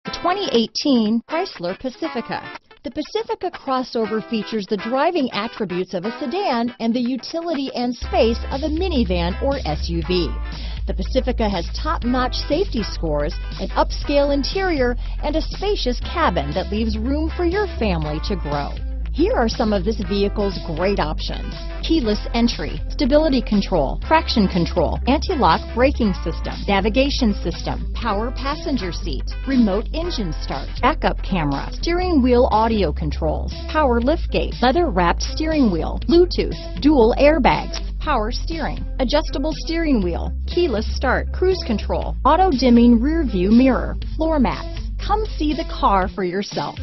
The 2018 Chrysler Pacifica. The Pacifica crossover features the driving attributes of a sedan and the utility and space of a minivan or SUV. The Pacifica has top-notch safety scores, an upscale interior, and a spacious cabin that leaves room for your family to grow. Here are some of this vehicle's great options: keyless entry, stability control, traction control, anti-lock braking system, navigation system, power passenger seat, remote engine start, backup camera, steering wheel audio controls, power liftgate, leather-wrapped steering wheel, Bluetooth, dual airbags, power steering, adjustable steering wheel, keyless start, cruise control, auto-dimming rear view mirror, floor mats. Come see the car for yourself.